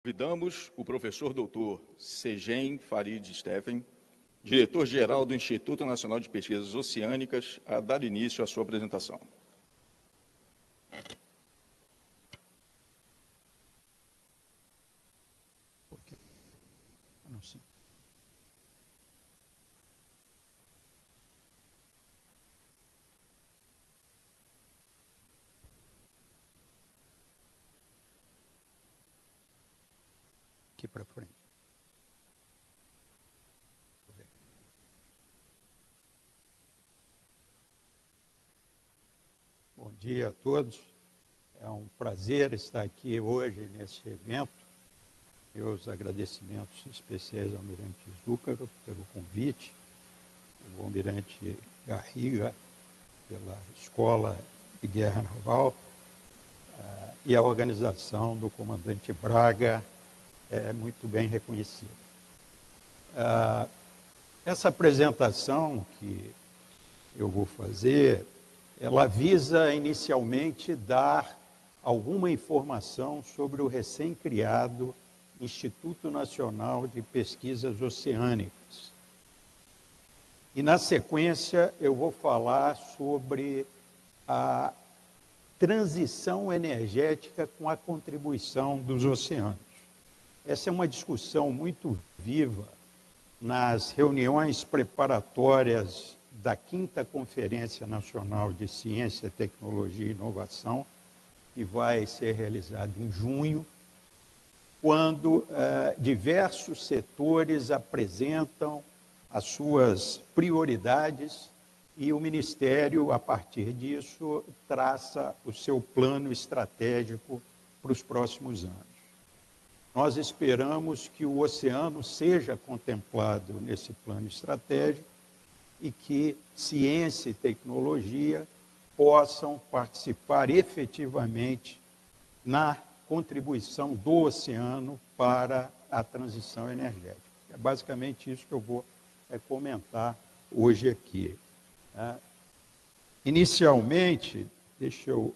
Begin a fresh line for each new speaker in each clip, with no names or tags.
Convidamos o professor doutor Segem Farid Steffen, diretor-geral do Instituto Nacional de Pesquisas Oceânicas, a dar início à sua apresentação.
Aqui para frente. Bom dia a todos. É um prazer estar aqui hoje nesse evento. Meus agradecimentos especiais ao Almirante Zúcaro pelo convite, ao Almirante Garriga pela Escola de Guerra Naval e a organização do comandante Braga é muito bem reconhecida. Essa apresentação que eu vou fazer, ela visa inicialmente dar alguma informação sobre o recém-criado Instituto Nacional de Pesquisas Oceânicas. E, na sequência, eu vou falar sobre a transição energética com a contribuição dos oceanos. Essa é uma discussão muito viva nas reuniões preparatórias da 5ª Conferência Nacional de Ciência, Tecnologia e Inovação, que vai ser realizada em junho, quando diversos setores apresentam as suas prioridades e o Ministério, a partir disso, traça o seu plano estratégico para os próximos anos. Nós esperamos que o oceano seja contemplado nesse plano estratégico e que ciência e tecnologia possam participar efetivamente na contribuição do oceano para a transição energética. É basicamente isso que eu vou comentar hoje aqui. Inicialmente, deixa eu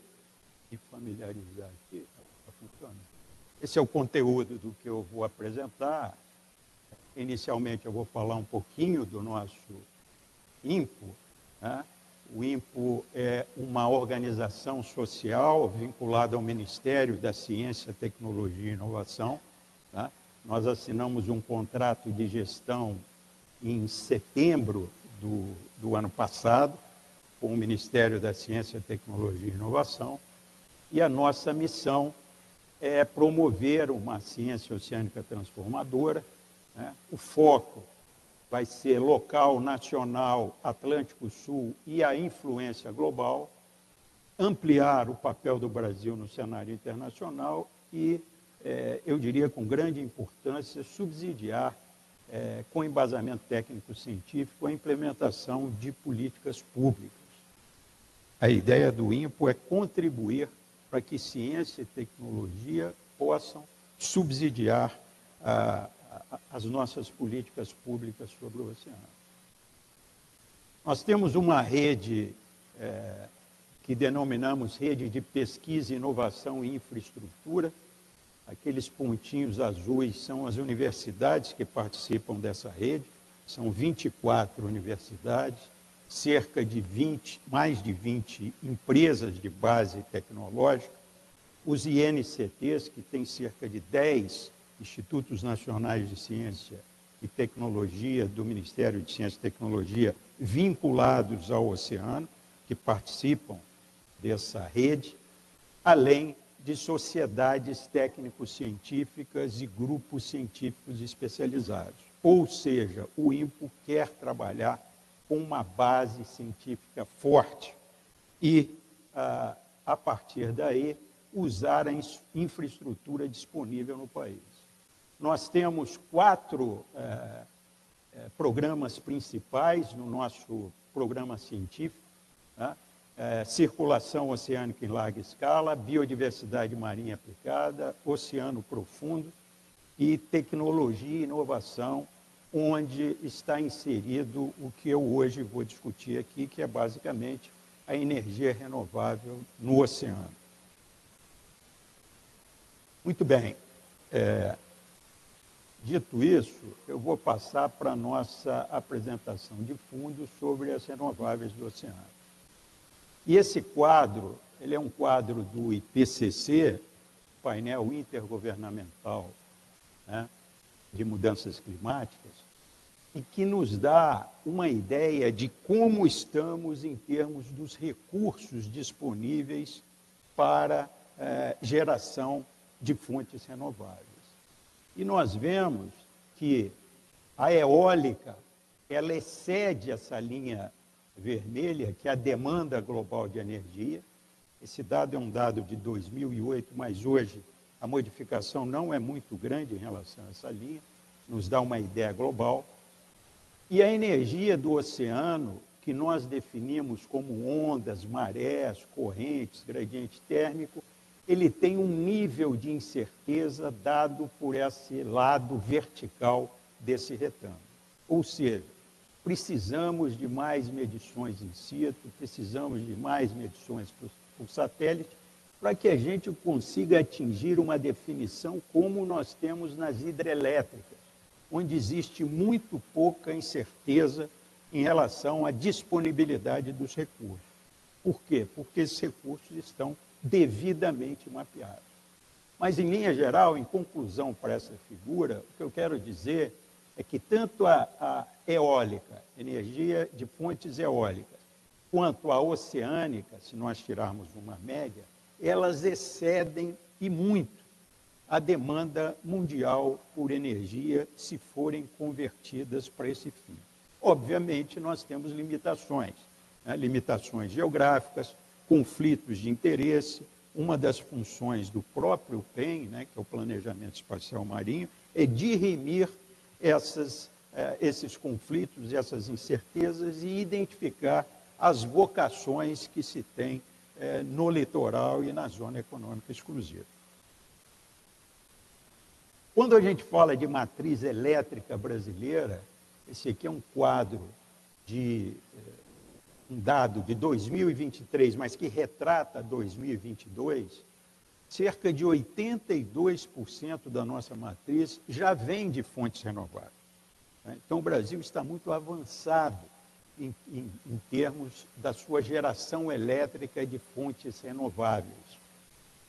me familiarizar aqui. Está funcionando? Esse é o conteúdo do que eu vou apresentar. Inicialmente, eu vou falar um pouquinho do nosso INPO. O INPO é uma organização social vinculada ao Ministério da Ciência, Tecnologia e Inovação. Nós assinamos um contrato de gestão em setembro do ano passado com o Ministério da Ciência, Tecnologia e Inovação. E a nossa missão é promover uma ciência oceânica transformadora. O foco vai ser local, nacional, Atlântico Sul e a influência global, ampliar o papel do Brasil no cenário internacional e, eu diria com grande importância, subsidiar, com embasamento técnico-científico, a implementação de políticas públicas. A ideia do INPO é contribuir para que ciência e tecnologia possam subsidiar as nossas políticas públicas sobre o oceano. Nós temos uma rede que denominamos Rede de Pesquisa, Inovação e Infraestrutura. Aqueles pontinhos azuis são as universidades que participam dessa rede. São 24 universidades, cerca de mais de 20 empresas de base tecnológica. Os INCTs, que têm cerca de 10 Institutos Nacionais de Ciência e Tecnologia do Ministério de Ciência e Tecnologia vinculados ao oceano, que participam dessa rede, além de sociedades técnico-científicas e grupos científicos especializados. Ou seja, o INPO quer trabalhar com uma base científica forte e, a partir daí, usar a infraestrutura disponível no país. Nós temos 4 programas principais no nosso programa científico, circulação oceânica em larga escala, biodiversidade marinha aplicada, oceano profundo e tecnologia e inovação, onde está inserido o que eu hoje vou discutir aqui, que é basicamente a energia renovável no oceano. Muito bem. Dito isso, eu vou passar para a nossa apresentação de fundo sobre as renováveis do oceano. E esse quadro, ele é um quadro do IPCC, painel intergovernamental, né, de mudanças climáticas, e que nos dá uma ideia de como estamos em termos dos recursos disponíveis para geração de fontes renováveis. E nós vemos que a eólica, ela excede essa linha vermelha, que é a demanda global de energia. Esse dado é um dado de 2008, mas hoje a modificação não é muito grande em relação a essa linha, nos dá uma ideia global. E a energia do oceano, que nós definimos como ondas, marés, correntes, gradiente térmico, ele tem um nível de incerteza dado por esse lado vertical desse retângulo. Ou seja, precisamos de mais medições in situ, precisamos de mais medições por satélite, para que a gente consiga atingir uma definição como nós temos nas hidrelétricas, onde existe muito pouca incerteza em relação à disponibilidade dos recursos. Por quê? Porque esses recursos estão devidamente mapeados. Mas, em linha geral, em conclusão para essa figura, o que eu quero dizer é que tanto a eólica, energia de fontes eólicas, quanto a oceânica, se nós tirarmos uma média, elas excedem e muito a demanda mundial por energia se forem convertidas para esse fim. Obviamente, nós temos limitações, né? Limitações geográficas, conflitos de interesse. Uma das funções do próprio PEM, né, que é o Planejamento Espacial Marinho, é dirimir esses conflitos, essas incertezas e identificar as vocações que se tem no litoral e na zona econômica exclusiva. Quando a gente fala de matriz elétrica brasileira, esse aqui é um quadro de um dado de 2023, mas que retrata 2022, cerca de 82% da nossa matriz já vem de fontes renováveis. Então, o Brasil está muito avançado em termos da sua geração elétrica de fontes renováveis.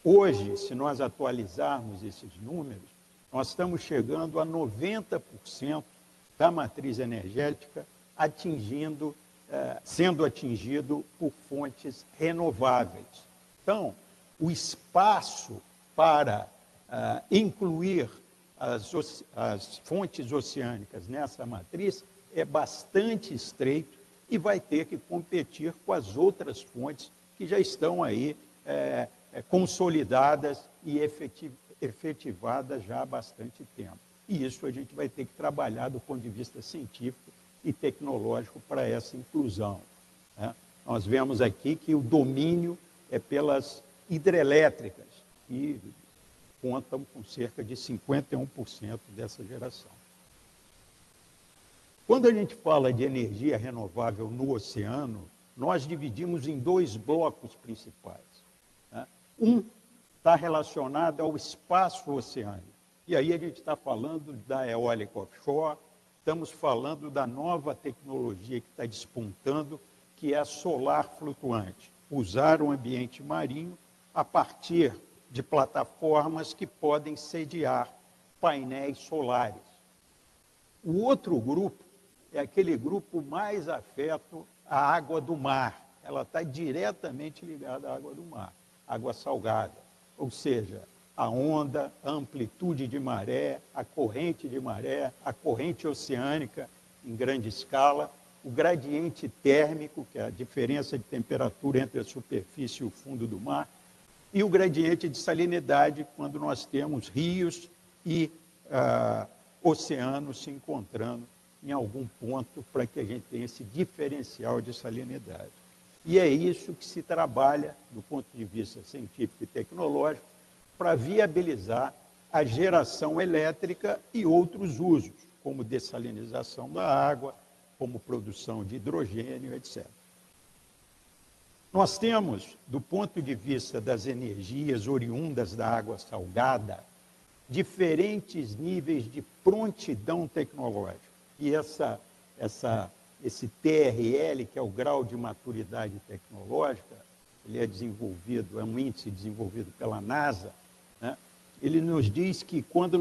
Hoje, se nós atualizarmos esses números, nós estamos chegando a 90% da matriz energética sendo atingido por fontes renováveis. Então, o espaço para incluir as fontes oceânicas nessa matriz é bastante estreito e vai ter que competir com as outras fontes que já estão aí consolidadas e efetivadas já há bastante tempo. E isso a gente vai ter que trabalhar do ponto de vista científico e tecnológico para essa inclusão, né? Nós vemos aqui que o domínio é pelas hidrelétricas, que contam com cerca de 51% dessa geração. Quando a gente fala de energia renovável no oceano, nós dividimos em dois blocos principais, né? Um está relacionado ao espaço oceânico, e aí a gente está falando da eólica offshore, estamos falando da nova tecnologia que está despontando, que é a solar flutuante. Usar o ambiente marinho a partir de plataformas que podem sediar painéis solares. O outro grupo é aquele grupo mais afeto à água do mar. Ela está diretamente ligada à água do mar, água salgada. Ou seja, a onda, a amplitude de maré, a corrente de maré, a corrente oceânica em grande escala, o gradiente térmico, que é a diferença de temperatura entre a superfície e o fundo do mar, e o gradiente de salinidade, quando nós temos rios e oceanos se encontrando em algum ponto para que a gente tenha esse diferencial de salinidade. E é isso que se trabalha, do ponto de vista científico e tecnológico, para viabilizar a geração elétrica e outros usos, como dessalinização da água, como produção de hidrogênio, etc. Nós temos, do ponto de vista das energias oriundas da água salgada, diferentes níveis de prontidão tecnológica. E esse TRL, que é o grau de maturidade tecnológica, ele é desenvolvido, é um índice desenvolvido pela NASA, né? Ele nos diz que quando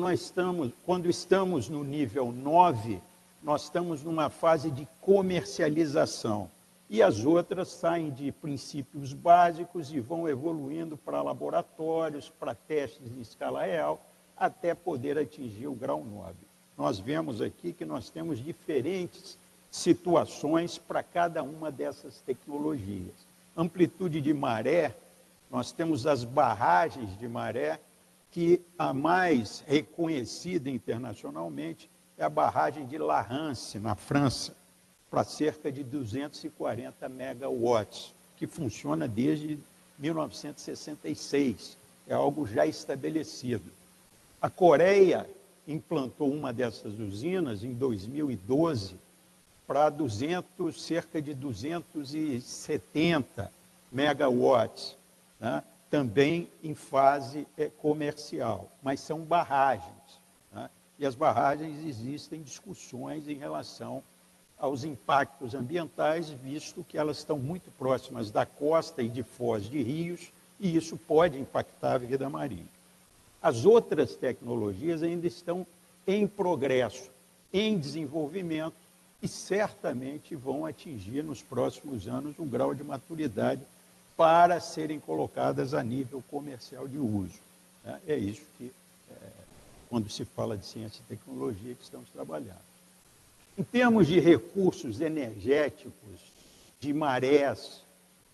estamos no nível 9, nós estamos numa fase de comercialização. E as outras saem de princípios básicos e vão evoluindo para laboratórios, para testes em escala real, até poder atingir o grau 9. Nós vemos aqui que nós temos diferentes situações para cada uma dessas tecnologias. Amplitude de maré, nós temos as barragens de maré, que a mais reconhecida internacionalmente é a barragem de La Rance, na França, para cerca de 240 megawatts, que funciona desde 1966. É algo já estabelecido. A Coreia implantou uma dessas usinas em 2012 para cerca de 270 megawatts, né? Também em fase comercial, mas são barragens, né? E as barragens existem discussões em relação aos impactos ambientais, visto que elas estão muito próximas da costa e de foz de rios, e isso pode impactar a vida marinha. As outras tecnologias ainda estão em progresso, em desenvolvimento, e certamente vão atingir nos próximos anos um grau de maturidade para serem colocadas a nível comercial de uso. É isso que, quando se fala de ciência e tecnologia, que estamos trabalhando. Em termos de recursos energéticos, de marés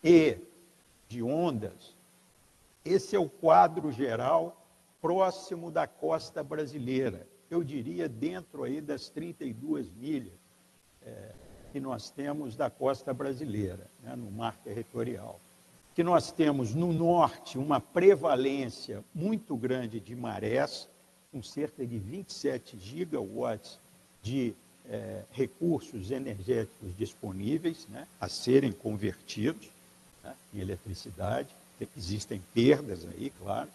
e de ondas, esse é o quadro geral próximo da costa brasileira. Eu diria dentro aí das 32 milhas que nós temos da costa brasileira, né, no mar territorial. Que nós temos no norte uma prevalência muito grande de marés, com cerca de 27 gigawatts de recursos energéticos disponíveis, né, a serem convertidos, né, em eletricidade. Existem perdas aí, claro.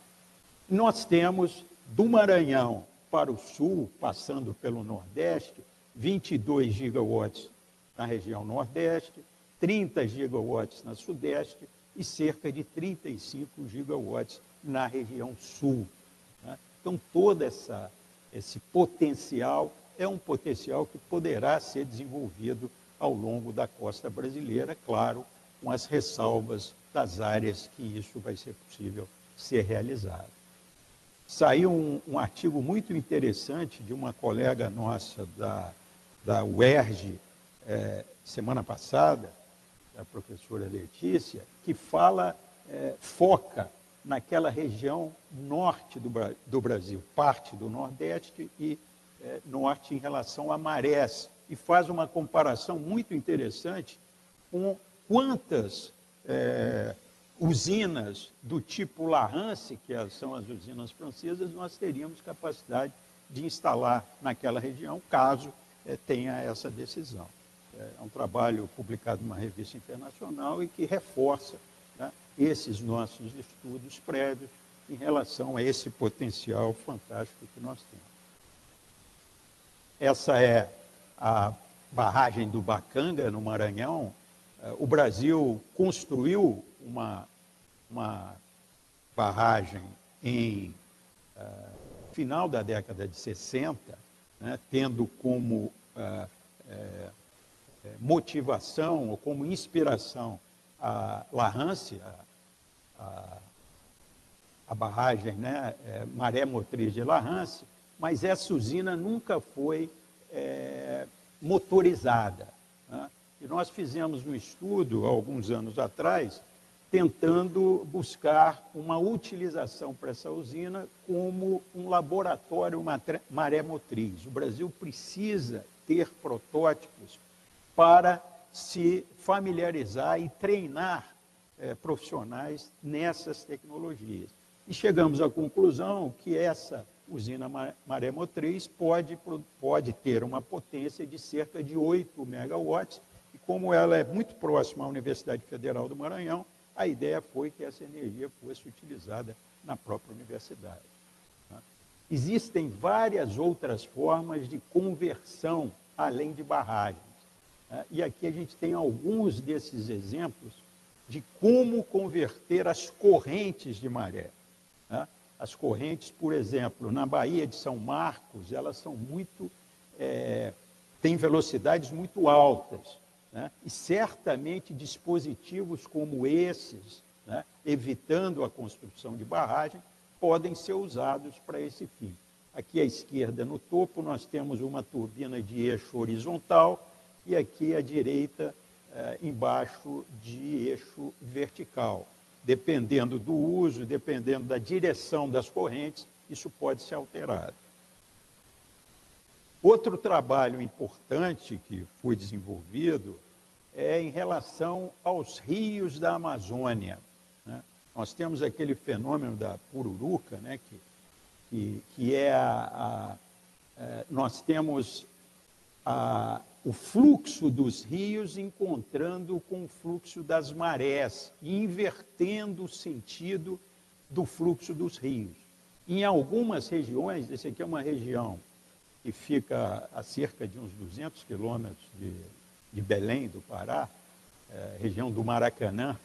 Nós temos do Maranhão para o sul, passando pelo Nordeste, 22 gigawatts na região Nordeste, 30 gigawatts na Sudeste e cerca de 35 gigawatts na região Sul, né? Então, todo esse potencial é um potencial que poderá ser desenvolvido ao longo da costa brasileira, claro, com as ressalvas das áreas que isso vai ser possível ser realizado. Saiu um artigo muito interessante de uma colega nossa da UERJ, semana passada, a professora Letícia, que foca naquela região norte do Brasil, parte do Nordeste e norte em relação a marés, e faz uma comparação muito interessante com quantas usinas do tipo La Rance, que são as usinas francesas, nós teríamos capacidade de instalar naquela região, caso tenha essa decisão. É um trabalho publicado numa revista internacional e que reforça, né, esses nossos estudos prévios em relação a esse potencial fantástico que nós temos. Essa é a barragem do Bacanga, no Maranhão. O Brasil construiu uma barragem em final da década de 60, né, tendo como motivação ou como inspiração a La Rance, a barragem, né, Maré Motriz de La Rance, mas essa usina nunca foi motorizada, né? E nós fizemos um estudo, há alguns anos atrás, tentando buscar uma utilização para essa usina como um laboratório maré motriz. O Brasil precisa ter protótipos para se familiarizar e treinar profissionais nessas tecnologias. E chegamos à conclusão que essa usina maré motriz pode ter uma potência de cerca de 8 megawatts, e como ela é muito próxima à Universidade Federal do Maranhão, a ideia foi que essa energia fosse utilizada na própria universidade. Existem várias outras formas de conversão, além de barragens. E aqui a gente tem alguns desses exemplos de como converter as correntes de maré. As correntes, por exemplo, na Baía de São Marcos, elas são têm velocidades muito altas. E certamente dispositivos como esses, evitando a construção de barragem, podem ser usados para esse fim. Aqui à esquerda, no topo, nós temos uma turbina de eixo horizontal e aqui à direita, embaixo, de eixo vertical. Dependendo do uso, dependendo da direção das correntes, isso pode ser alterado. Outro trabalho importante que foi desenvolvido é em relação aos rios da Amazônia. Nós temos aquele fenômeno da pururuca, que é nós temos o fluxo dos rios encontrando com o fluxo das marés, e invertendo o sentido do fluxo dos rios. Em algumas regiões, essa aqui é uma região que fica a cerca de uns 200 quilômetros de Belém, do Pará, região do Maracanã,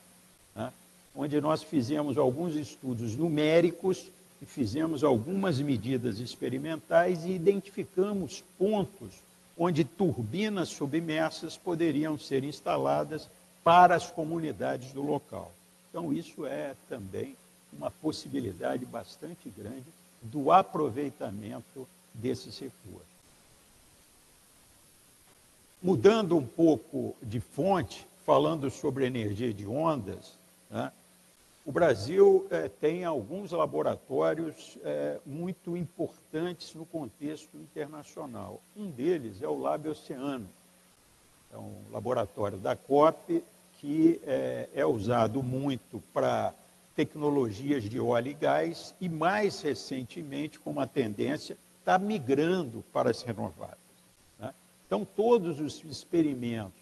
onde nós fizemos alguns estudos numéricos e fizemos algumas medidas experimentais e identificamos pontos onde turbinas submersas poderiam ser instaladas para as comunidades do local. Então, isso é também uma possibilidade bastante grande do aproveitamento desses recursos. Mudando um pouco de fonte, falando sobre energia de ondas, o Brasil tem alguns laboratórios muito importantes no contexto internacional. Um deles é o Lab Oceano, é um laboratório da COP que é usado muito para tecnologias de óleo e gás e, mais recentemente, com uma tendência, está migrando para as renováveis. Então, todos os experimentos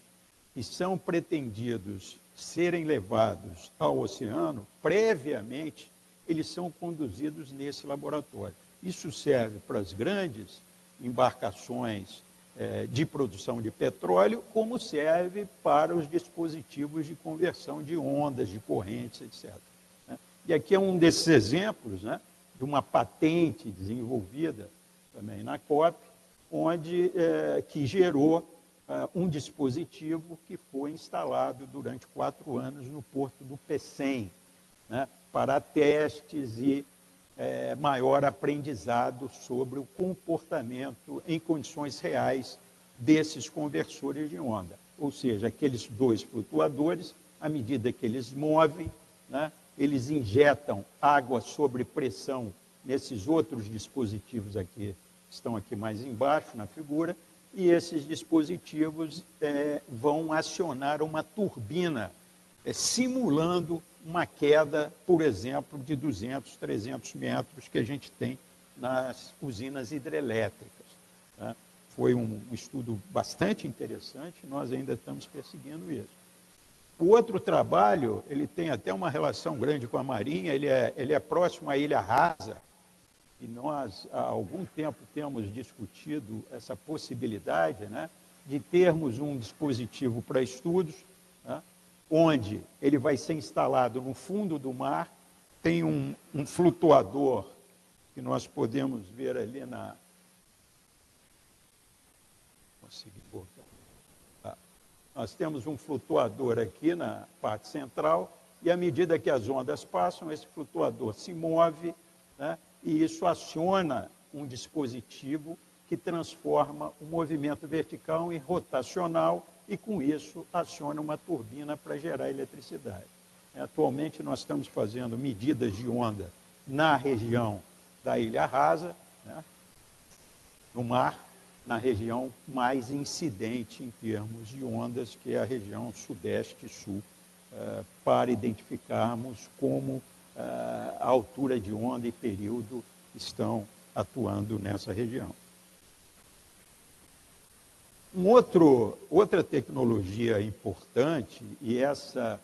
que são pretendidos serem levados ao oceano, previamente, eles são conduzidos nesse laboratório. Isso serve para as grandes embarcações de produção de petróleo, como serve para os dispositivos de conversão de ondas, de correntes, etc. E aqui é um desses exemplos, de uma patente desenvolvida também na COP, que gerou um dispositivo que foi instalado durante 4 anos no porto do Pecém, para testes e maior aprendizado sobre o comportamento em condições reais desses conversores de onda. Ou seja, aqueles 2 flutuadores, à medida que eles movem, eles injetam água sob pressão nesses outros dispositivos aqui, que estão aqui mais embaixo na figura, e esses dispositivos vão acionar uma turbina, simulando uma queda, por exemplo, de 200, 300 metros que a gente tem nas usinas hidrelétricas. Foi um estudo bastante interessante, nós ainda estamos perseguindo isso. O outro trabalho, ele tem até uma relação grande com a Marinha, ele é próximo à Ilha Rasa, e nós, há algum tempo, temos discutido essa possibilidade de termos um dispositivo para estudos, onde ele vai ser instalado no fundo do mar, tem um flutuador que nós podemos ver ali na... Consegui botar. Nós temos um flutuador aqui na parte central, e à medida que as ondas passam, esse flutuador se move, e isso aciona um dispositivo que transforma o movimento vertical em rotacional e, com isso, aciona uma turbina para gerar eletricidade. Atualmente, nós estamos fazendo medidas de onda na região da Ilha Rasa, no mar, na região mais incidente em termos de ondas, que é a região sudeste e sul, para identificarmos como a altura de onda e período estão atuando nessa região. Outra tecnologia importante, e essa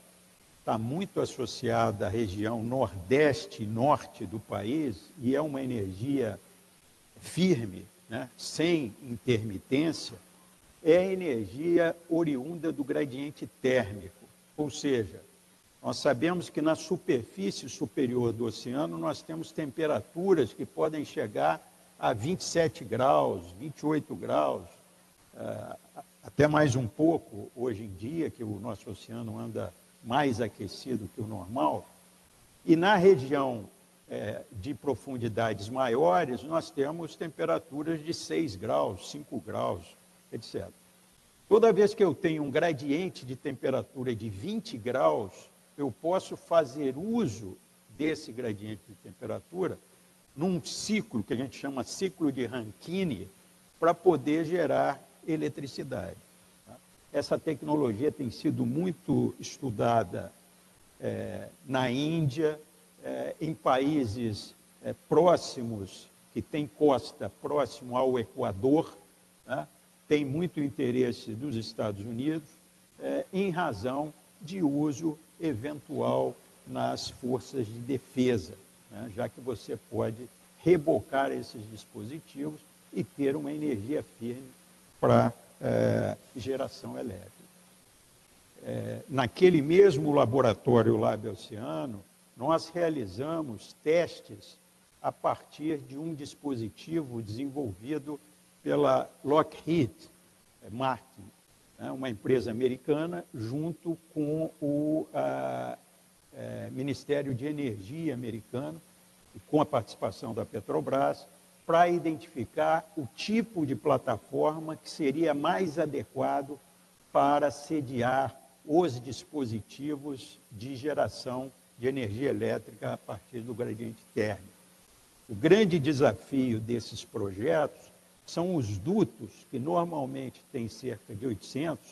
está muito associada à região nordeste e norte do país, e é uma energia firme, né, sem intermitência, é a energia oriunda do gradiente térmico. Ou seja, nós sabemos que na superfície superior do oceano nós temos temperaturas que podem chegar a 27 graus, 28 graus, até mais um pouco hoje em dia, que o nosso oceano anda mais aquecido que o normal. E na região de profundidades maiores, nós temos temperaturas de 6 graus, 5 graus, etc. Toda vez que eu tenho um gradiente de temperatura de 20 graus, eu posso fazer uso desse gradiente de temperatura num ciclo que a gente chama ciclo de Rankine, para poder gerar eletricidade. Essa tecnologia tem sido muito estudada na Índia, em países próximos, que têm costa próximo ao Equador, né? Tem muito interesse dos Estados Unidos, em razão de uso eventual nas forças de defesa, né? Já que você pode rebocar esses dispositivos e ter uma energia firme para geração elétrica. Naquele mesmo laboratório Lab Oceano, nós realizamos testes a partir de um dispositivo desenvolvido pela Lockheed Martin, né, uma empresa americana, junto com o Ministério de Energia americano, e com a participação da Petrobras, para identificar o tipo de plataforma que seria mais adequado para sediar os dispositivos de geração de energia elétrica a partir do gradiente térmico. O grande desafio desses projetos são os dutos, que normalmente têm cerca de 800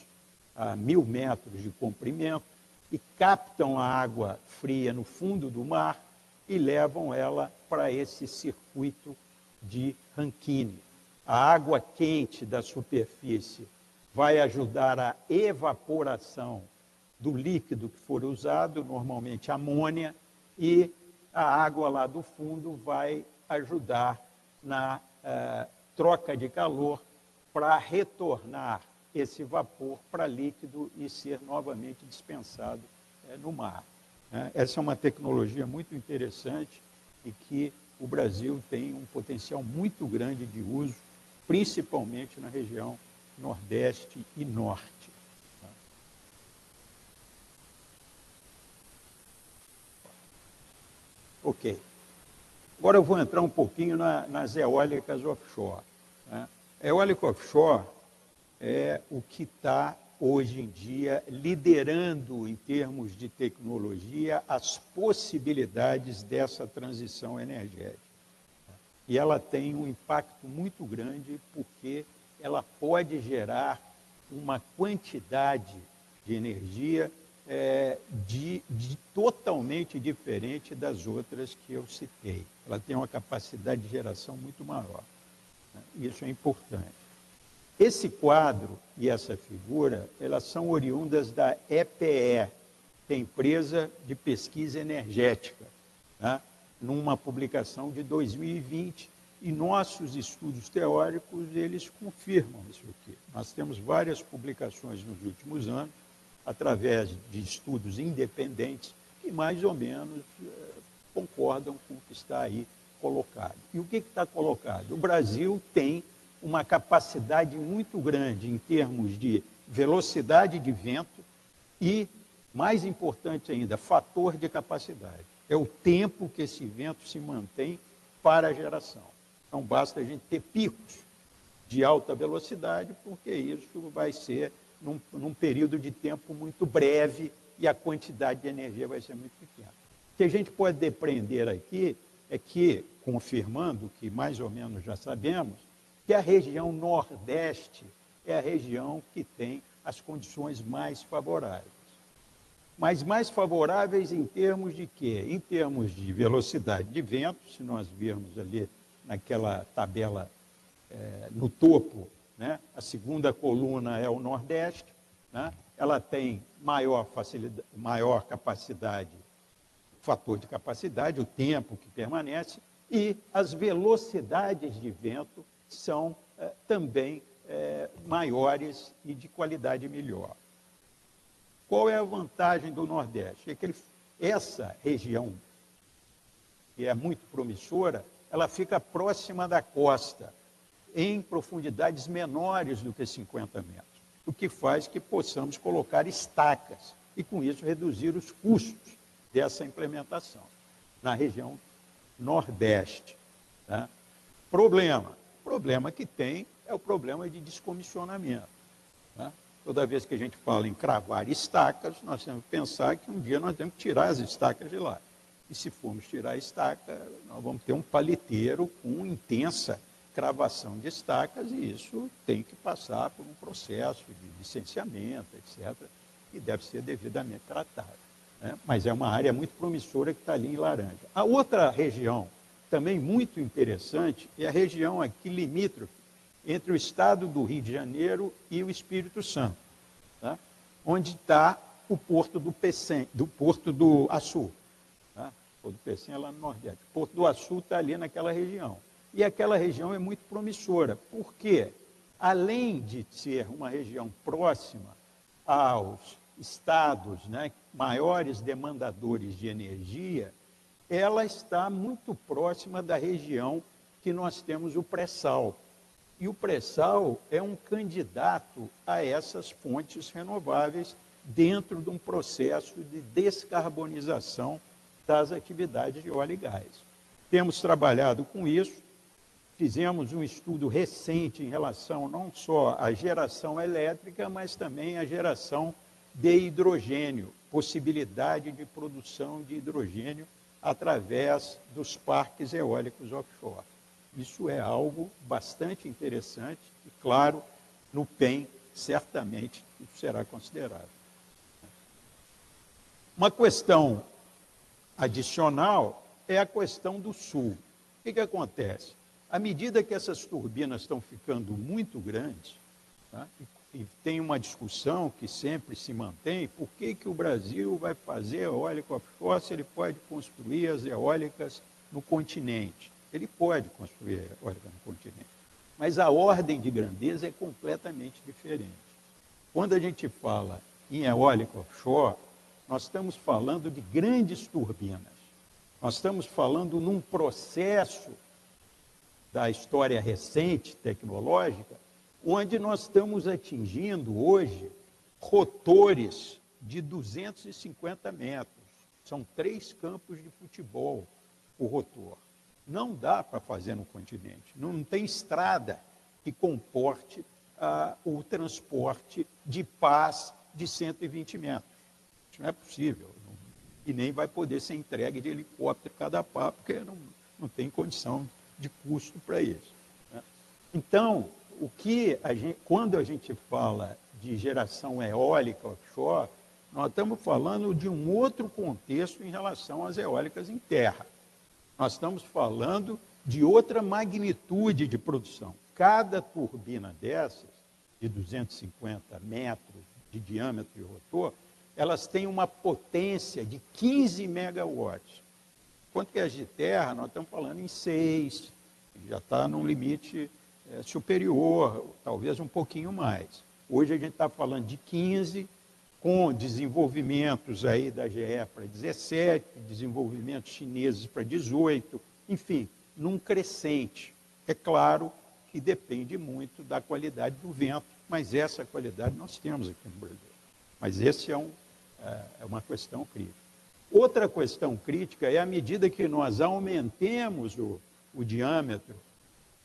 a 1.000 metros de comprimento, e captam a água fria no fundo do mar e levam ela para esse circuito de Rankine. A água quente da superfície vai ajudar a evaporação do líquido que for usado, normalmente amônia, e a água lá do fundo vai ajudar na troca de calor para retornar esse vapor para líquido e ser novamente dispensado no mar. Essa é uma tecnologia muito interessante e que o Brasil tem um potencial muito grande de uso, principalmente na região Nordeste e Norte. Ok. Agora eu vou entrar um pouquinho nas eólicas offshore. Né? A eólica offshore é o que está, hoje em dia, liderando, em termos de tecnologia, as possibilidades dessa transição energética. E ela tem um impacto muito grande, porque ela pode gerar uma quantidade de energia totalmente diferente das outras que eu citei. Ela tem uma capacidade de geração muito maior. Né? Isso é importante. Esse quadro e essa figura, elas são oriundas da EPE, que é a Empresa de Pesquisa Energética, né? Numa publicação de 2020, e nossos estudos teóricos, eles confirmam isso aqui. Nós temos várias publicações nos últimos anos, através de estudos independentes, que mais ou menos concordam com o que está aí colocado. E o que está colocado? O Brasil tem uma capacidade muito grande em termos de velocidade de vento e, mais importante ainda, fator de capacidade. É o tempo que esse vento se mantém para a geração. Então, basta a gente ter picos de alta velocidade, porque isso vai ser num período de tempo muito breve e a quantidade de energia vai ser muito pequena. O que a gente pode depreender aqui é que, confirmando que mais ou menos já sabemos, que a região Nordeste é a região que tem as condições mais favoráveis. Mas mais favoráveis em termos de quê? Em termos de velocidade de vento, se nós virmos ali naquela tabela no topo, né? A segunda coluna é o Nordeste, né? Ela tem maior capacidade, fator de capacidade, o tempo que permanece, e as velocidades de vento são também maiores e de qualidade melhor. Qual é a vantagem do Nordeste? É que essa região, que é muito promissora, ela fica próxima da costa, em profundidades menores do que 50 metros, o que faz que possamos colocar estacas e, com isso, reduzir os custos dessa implementação na região Nordeste. Tá? Problema que tem é o problema de descomissionamento. Tá? Toda vez que a gente fala em cravar estacas, nós temos que pensar que um dia nós temos que tirar as estacas de lá. E se formos tirar a estaca, nós vamos ter um paliteiro com intensa cravação de estacas, e isso tem que passar por um processo de licenciamento, etc., que deve ser devidamente tratado. Né? Mas é uma área muito promissora que está ali em laranja. A outra região, também muito interessante, é a região aqui limítrofe entre o estado do Rio de Janeiro e o Espírito Santo, tá? Onde está o porto do Pecém, do Porto do Açu. Tá? O Porto do Pecém é lá no Nordeste. O Porto do Açu está ali naquela região. E aquela região é muito promissora, porque, além de ser uma região próxima aos estados, né, maiores demandadores de energia, ela está muito próxima da região que nós temos o pré-sal. E o pré-sal é um candidato a essas fontes renováveis dentro de um processo de descarbonização das atividades de óleo e gás. Temos trabalhado com isso, fizemos um estudo recente em relação não só à geração elétrica, mas também à geração de hidrogênio, possibilidade de produção de hidrogênio através dos parques eólicos offshore. Isso é algo bastante interessante e, claro, no PEN, certamente, isso será considerado. Uma questão adicional é a questão do sul. O que acontece? À medida que essas turbinas estão ficando muito grandes, tá? E tem uma discussão que sempre se mantém, por que o Brasil vai fazer eólica offshore se ele pode construir as eólicas no continente? Ele pode construir eólica no continente, mas a ordem de grandeza é completamente diferente. Quando a gente fala em eólica offshore, nós estamos falando de grandes turbinas. Nós estamos falando num processo da história recente, tecnológica, onde nós estamos atingindo hoje rotores de 250 metros. São 3 campos de futebol o rotor. Não dá para fazer no continente. Não tem estrada que comporte o transporte de pás de 120 metros. Isso não é possível. E nem vai poder ser entregue de helicóptero cada pá, porque não tem condição de custo para isso. Né? Então, quando a gente fala de geração eólica offshore, nós estamos falando de um outro contexto em relação às eólicas em terra. Nós estamos falando de outra magnitude de produção. Cada turbina dessas, de 250 metros de diâmetro de rotor, elas têm uma potência de 15 megawatts. Enquanto que as de terra, nós estamos falando em 6, já está num limite superior, talvez um pouquinho mais. Hoje a gente está falando de 15, com desenvolvimentos aí da GE para 17, desenvolvimentos chineses para 18, enfim, num crescente. É claro que depende muito da qualidade do vento, mas essa qualidade nós temos aqui no Brasil. Mas esse é uma questão crítica. Outra questão crítica é à medida que nós aumentemos o diâmetro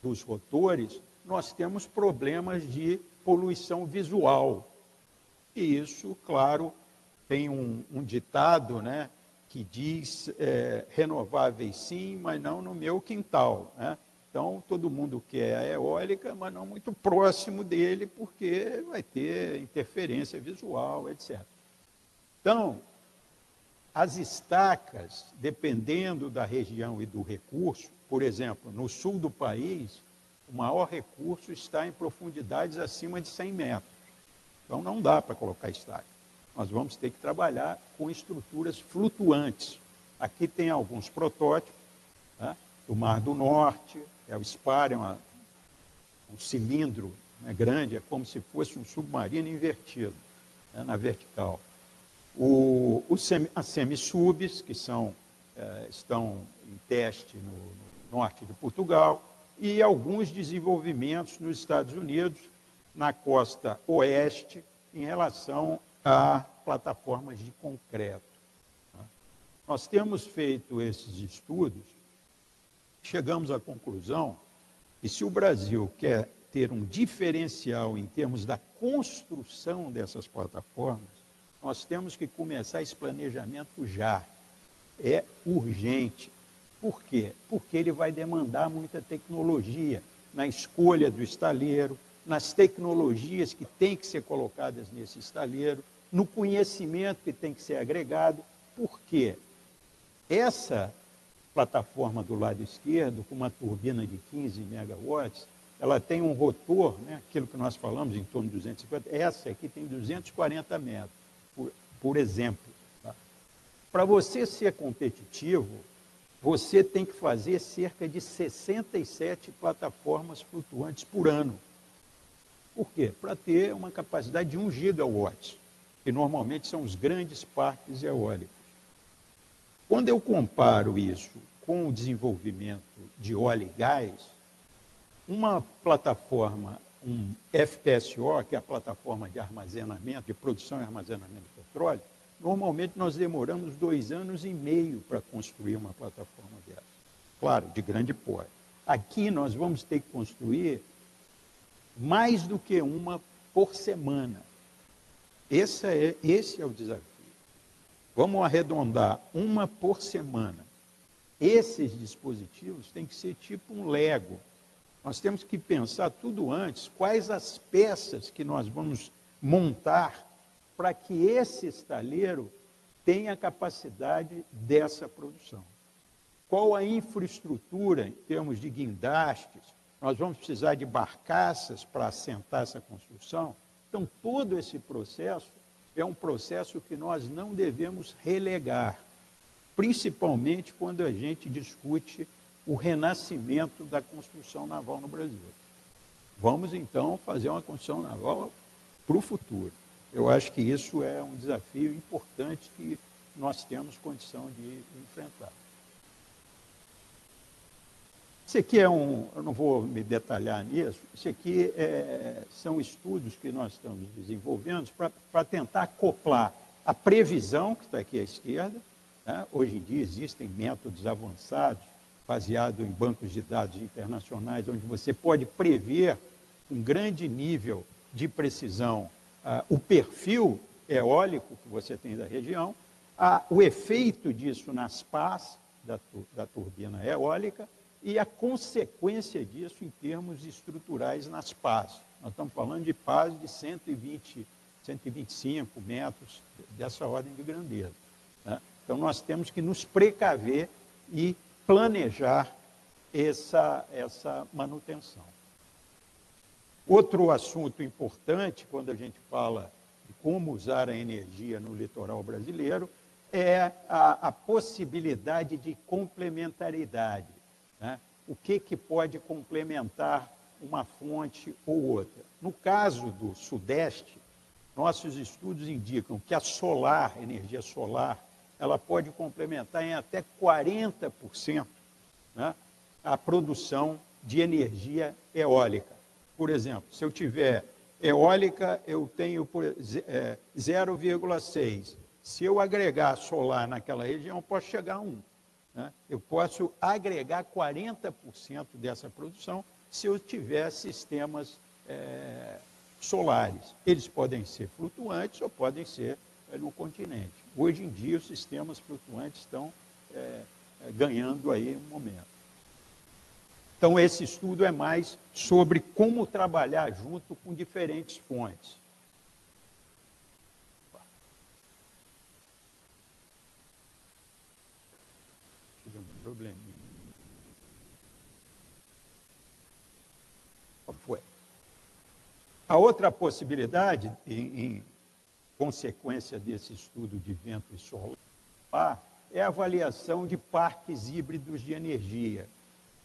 dos rotores, nós temos problemas de poluição visual. E isso, claro, tem um ditado, né, que diz renováveis sim, mas não no meu quintal. Né? Então, todo mundo quer a eólica, mas não muito próximo dele, porque vai ter interferência visual, etc. Então, as estacas, dependendo da região e do recurso, por exemplo, no sul do país, o maior recurso está em profundidades acima de 100 metros. Então, não dá para colocar estaca. Nós vamos ter que trabalhar com estruturas flutuantes. Aqui tem alguns protótipos, tá? do Mar do Norte. O SPAR é um cilindro, né, grande, é como se fosse um submarino invertido, né, na vertical. As semissubs, que estão em teste no norte de Portugal, e alguns desenvolvimentos nos Estados Unidos, na costa oeste, em relação a plataformas de concreto. Nós temos feito esses estudos, chegamos à conclusão que se o Brasil quer ter um diferencial em termos da construção dessas plataformas, nós temos que começar esse planejamento já. É urgente. Por quê? Porque ele vai demandar muita tecnologia na escolha do estaleiro, nas tecnologias que têm que ser colocadas nesse estaleiro, no conhecimento que tem que ser agregado. Por quê? Essa plataforma do lado esquerdo, com uma turbina de 15 megawatts, ela tem um rotor, né, aquilo que nós falamos, em torno de 250, essa aqui tem 240 metros, por exemplo. Tá? Para você ser competitivo, você tem que fazer cerca de 67 plataformas flutuantes por ano. Por quê? Para ter uma capacidade de 1 gigawatt, que normalmente são os grandes parques eólicos. Quando eu comparo isso com o desenvolvimento de óleo e gás, uma plataforma, um FPSO, que é a plataforma de armazenamento, de produção e armazenamento de petróleo, normalmente nós demoramos 2 anos e meio para construir uma plataforma dessa. Claro, de grande porte. Aqui nós vamos ter que construir mais do que uma por semana. Esse é o desafio. Vamos arredondar, uma por semana. Esses dispositivos têm que ser tipo um Lego. Nós temos que pensar tudo antes, quais as peças que nós vamos montar para que esse estaleiro tenha a capacidade dessa produção. Qual a infraestrutura em termos de guindastes? Nós vamos precisar de barcaças para assentar essa construção. Então, todo esse processo é um processo que nós não devemos relegar, principalmente quando a gente discute o renascimento da construção naval no Brasil. Vamos, então, fazer uma construção naval para o futuro. Eu acho que isso é um desafio importante que nós temos condição de enfrentar. Isso aqui eu não vou me detalhar nisso, isso aqui são estudos que nós estamos desenvolvendo para tentar acoplar a previsão, que está aqui à esquerda, né? Hoje em dia existem métodos avançados, baseados em bancos de dados internacionais, onde você pode prever um grande nível de precisão o perfil eólico que você tem da região, o efeito disso nas pás da turbina eólica, e a consequência disso em termos estruturais nas pás. Nós estamos falando de pás de 120, 125 metros, dessa ordem de grandeza. Né? Então, nós temos que nos precaver e planejar essa manutenção. Outro assunto importante, quando a gente fala de como usar a energia no litoral brasileiro, é a possibilidade de complementariedade. Né? O que pode complementar uma fonte ou outra? No caso do Sudeste, nossos estudos indicam que a energia solar, ela pode complementar em até 40%, né, a produção de energia eólica. Por exemplo, se eu tiver eólica, eu tenho 0,6. Se eu agregar solar naquela região, eu posso chegar a 1. Né? Eu posso agregar 40% dessa produção se eu tiver sistemas solares. Eles podem ser flutuantes ou podem ser no continente. Hoje em dia, os sistemas flutuantes estão ganhando aí um momento. Então, esse estudo é mais sobre como trabalhar junto com diferentes fontes. Tive um probleminha. Qual foi? A outra possibilidade, em consequência desse estudo de vento e solar, é a avaliação de parques híbridos de energia.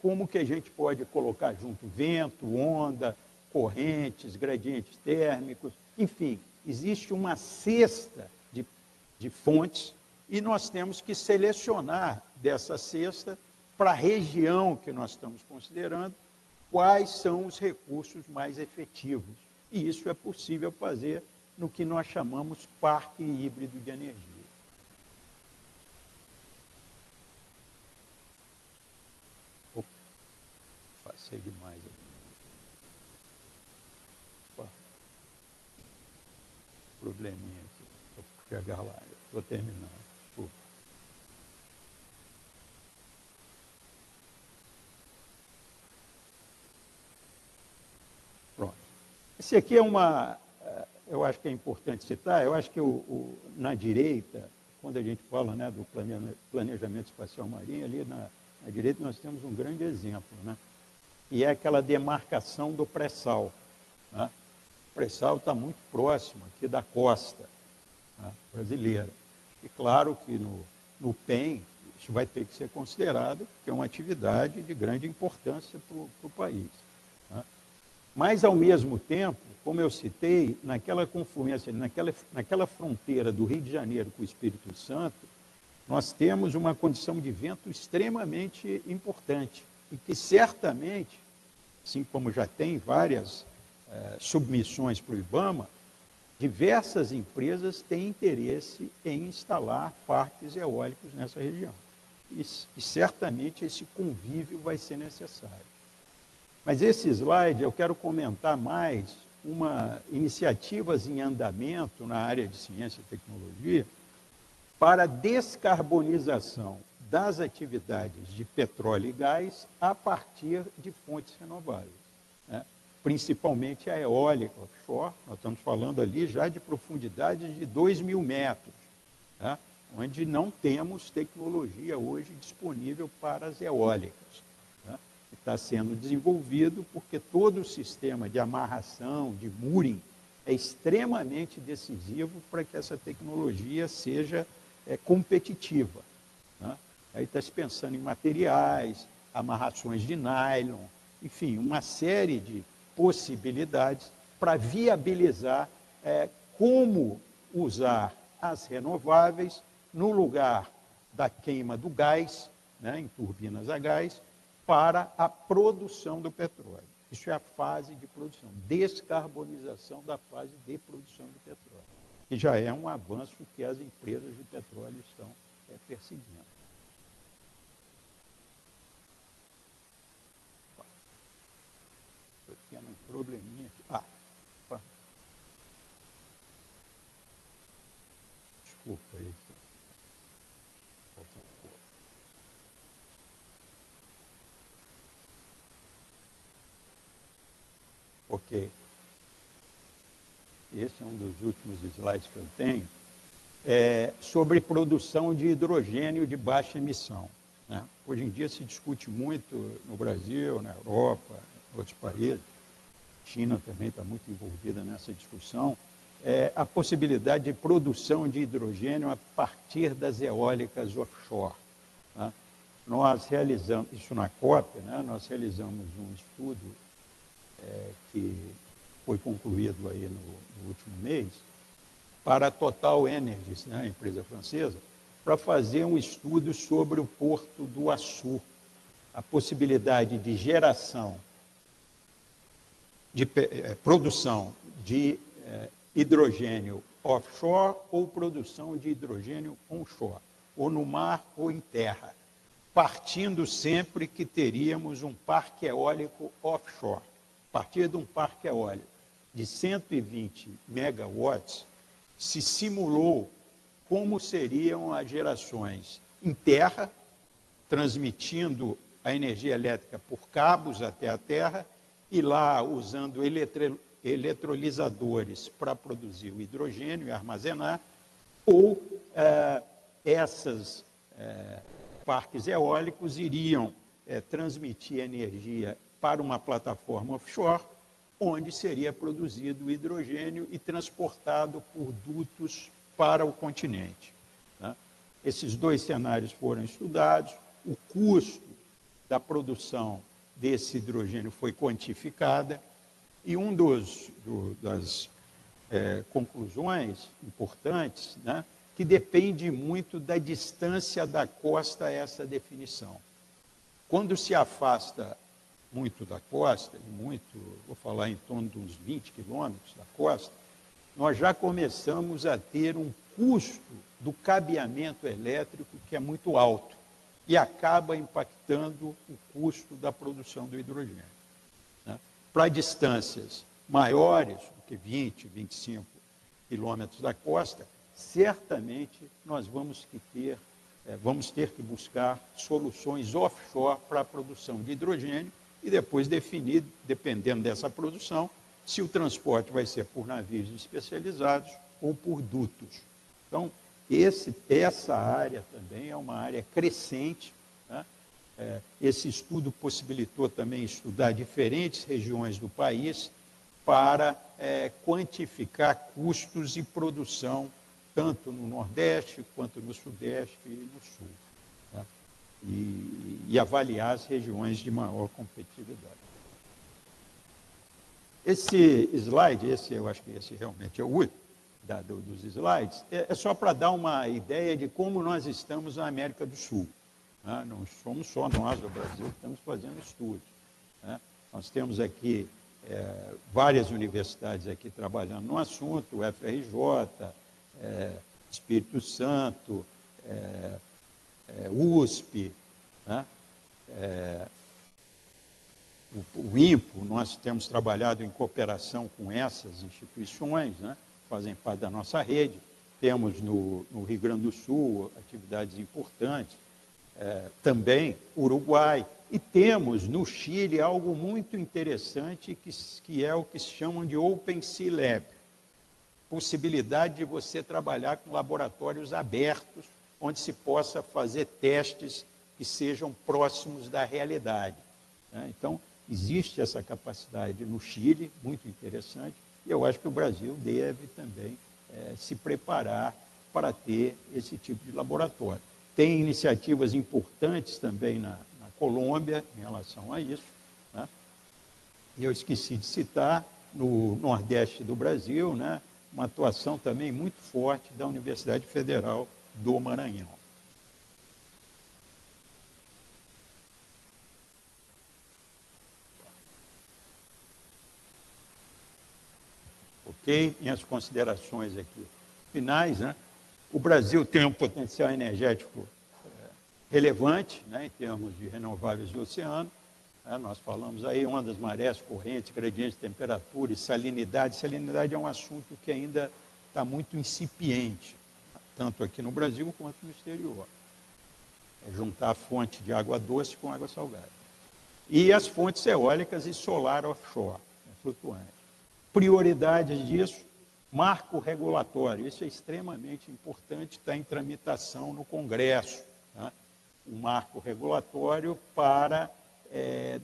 como que a gente pode colocar junto vento, onda, correntes, gradientes térmicos, enfim, existe uma cesta de fontes e nós temos que selecionar dessa cesta para a região que nós estamos considerando quais são os recursos mais efetivos. E isso é possível fazer no que nós chamamos parque híbrido de energia. Opa, passei demais aqui. Opa, probleminha aqui. Vou chegar lá, estou terminando. Desculpa. Pronto. Esse aqui é eu acho que é importante citar, eu acho que na direita, quando a gente fala, né, do planejamento espacial marinho, ali na direita nós temos um grande exemplo, né? E é aquela demarcação do pré-sal. Né? O pré-sal está muito próximo aqui da costa, né, brasileira. E claro que no PEN, isso vai ter que ser considerado, que é uma atividade de grande importância para o país. Né? Mas, ao mesmo tempo, como eu citei, naquela confluência, naquela fronteira do Rio de Janeiro com o Espírito Santo, nós temos uma condição de vento extremamente importante e que certamente, assim como já tem várias submissões para o IBAMA, diversas empresas têm interesse em instalar parques eólicos nessa região. E certamente esse convívio vai ser necessário. Mas esse slide eu quero comentar mais iniciativas em andamento na área de ciência e tecnologia para a descarbonização das atividades de petróleo e gás a partir de fontes renováveis, né? Principalmente a eólica offshore, nós estamos falando ali já de profundidades de 2.000 metros, né? Onde não temos tecnologia hoje disponível para as eólicas. Está sendo desenvolvido porque todo o sistema de amarração, de mooring, é extremamente decisivo para que essa tecnologia seja competitiva. Né? Aí está se pensando em materiais, amarrações de nylon, enfim, uma série de possibilidades para viabilizar como usar as renováveis no lugar da queima do gás, né, em turbinas a gás, para a produção do petróleo. Isso é a fase de produção, descarbonização da fase de produção do petróleo, que já é um avanço que as empresas de petróleo estão perseguindo. Estou tendo um probleminha aqui. Desculpa aí. Ok. Esse é um dos últimos slides que eu tenho. Sobre produção de hidrogênio de baixa emissão. Né? Hoje em dia se discute muito no Brasil, na Europa, em outros países. A China também está muito envolvida nessa discussão. A possibilidade de produção de hidrogênio a partir das eólicas offshore. Né? Nós realizamos, isso na COP, né? Nós realizamos um estudo que foi concluído aí no último mês, para a Total Energies, né, a empresa francesa, para fazer um estudo sobre o Porto do Açu, a possibilidade de geração, de produção de hidrogênio offshore ou produção de hidrogênio onshore, ou no mar ou em terra, partindo sempre que teríamos um parque eólico offshore. A partir de um parque eólico de 120 megawatts, se simulou como seriam as gerações em terra, transmitindo a energia elétrica por cabos até a terra, e lá usando eletrolisadores para produzir o hidrogênio e armazenar, ou esses parques eólicos iriam transmitir energia para uma plataforma offshore, onde seria produzido o hidrogênio e transportado por dutos para o continente. Né? Esses dois cenários foram estudados, o custo da produção desse hidrogênio foi quantificada, e das conclusões importantes, né, que depende muito da distância da costa a essa definição. Quando se afasta muito da costa, vou falar em torno de uns 20 quilômetros da costa, nós já começamos a ter um custo do cabeamento elétrico que é muito alto e acaba impactando o custo da produção do hidrogênio, né? Para distâncias maiores do que 20, 25 quilômetros da costa, certamente nós vamos ter que buscar soluções offshore para a produção de hidrogênio e depois definir, dependendo dessa produção, se o transporte vai ser por navios especializados ou por dutos. Então, essa área também é uma área crescente, né? Esse estudo possibilitou também estudar diferentes regiões do país para quantificar custos e produção, tanto no Nordeste, quanto no Sudeste e no Sul, tá? E avaliar as regiões de maior competitividade. Esse slide, eu acho que esse realmente é o último dos slides, é só para dar uma ideia de como nós estamos na América do Sul, né? Não somos só nós, do Brasil, que estamos fazendo estudos, né? Nós temos aqui várias universidades aqui trabalhando no assunto, o FRJ, Espírito Santo, USP, né? O INPO, nós temos trabalhado em cooperação com essas instituições, né? Fazem parte da nossa rede. Temos no Rio Grande do Sul atividades importantes, também Uruguai, e temos no Chile algo muito interessante que é o que se chamam de Open Sea Lab, possibilidade de você trabalhar com laboratórios abertos, onde se possa fazer testes que sejam próximos da realidade, né? Então, existe essa capacidade no Chile, muito interessante, e eu acho que o Brasil deve também se preparar para ter esse tipo de laboratório. Tem iniciativas importantes também na Colômbia em relação a isso, né? E eu esqueci de citar, no Nordeste do Brasil, né, uma atuação também muito forte da Universidade Federal do Maranhão. Ok? Minhas considerações aqui finais, né? O Brasil tem um potencial energético relevante, né, em termos de renováveis do oceano, né? Nós falamos aí ondas, marés, correntes, gradientes de temperatura e salinidade. Salinidade é um assunto que ainda está muito incipiente, tanto aqui no Brasil quanto no exterior. É juntar a fonte de água doce com água salgada. E as fontes eólicas e solar offshore, flutuante. Prioridades disso, marco regulatório. Isso é extremamente importante, está em tramitação no Congresso, tá? Um marco regulatório para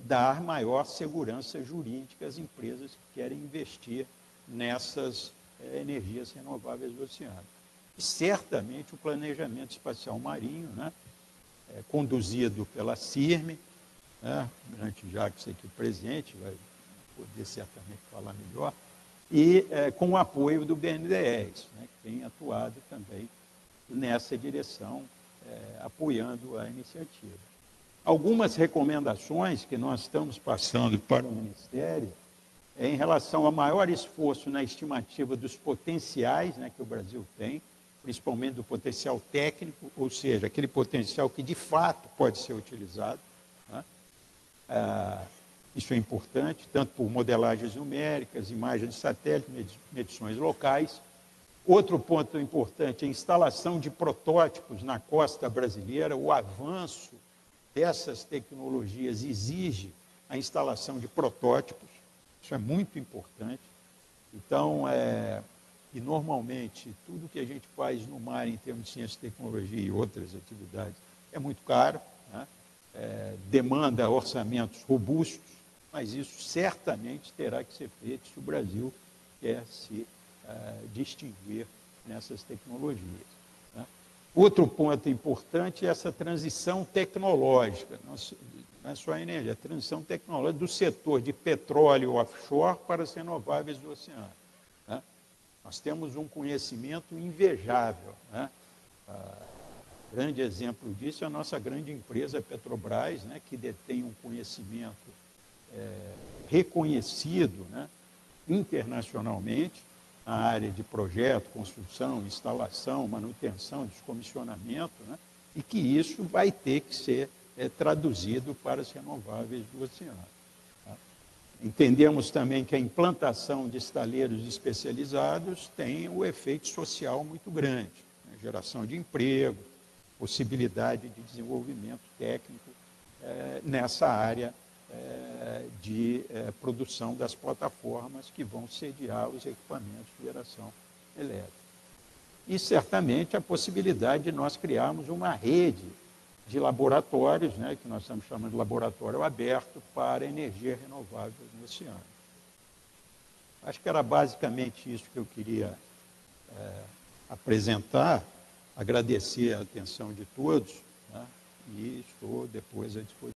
dar maior segurança jurídica às empresas que querem investir nessas energias renováveis do oceano. E certamente o planejamento espacial marinho, né, conduzido pela CIRME, né, o grande Jacques aqui presente, vai poder certamente falar melhor, e com o apoio do BNDES, né, que tem atuado também nessa direção, apoiando a iniciativa. Algumas recomendações que nós estamos passando para o Ministério em relação a maior esforço na estimativa dos potenciais, né, que o Brasil tem, principalmente do potencial técnico, ou seja, aquele potencial que de fato pode ser utilizado, né? Isso é importante, tanto por modelagens numéricas, imagens de satélite, medições locais. Outro ponto importante é a instalação de protótipos na costa brasileira. O avanço dessas tecnologias exige a instalação de protótipos. Isso é muito importante. Então, e normalmente, tudo que a gente faz no mar em termos de ciência e tecnologia e outras atividades é muito caro, né? Demanda orçamentos robustos, mas isso certamente terá que ser feito se o Brasil quer se distinguir nessas tecnologias, né? Outro ponto importante é essa transição tecnológica. não é só a energia, a transição tecnológica do setor de petróleo offshore para as renováveis do oceano. Né? Nós temos um conhecimento invejável. Né? Grande exemplo disso é a nossa grande empresa Petrobras, né, que detém um conhecimento reconhecido, né, internacionalmente, na área de projeto, construção, instalação, manutenção, descomissionamento, né, e que isso vai ter que ser traduzido para as renováveis do oceano. Tá? Entendemos também que a implantação de estaleiros especializados tem um efeito social muito grande, né, geração de emprego, possibilidade de desenvolvimento técnico nessa área de produção das plataformas que vão sediar os equipamentos de geração elétrica. E, certamente, a possibilidade de nós criarmos uma rede de laboratórios, né, que nós estamos chamando de laboratório aberto, para energia renovável no oceano. Acho que era basicamente isso que eu queria apresentar, agradecer a atenção de todos, né, e estou depois à disposição.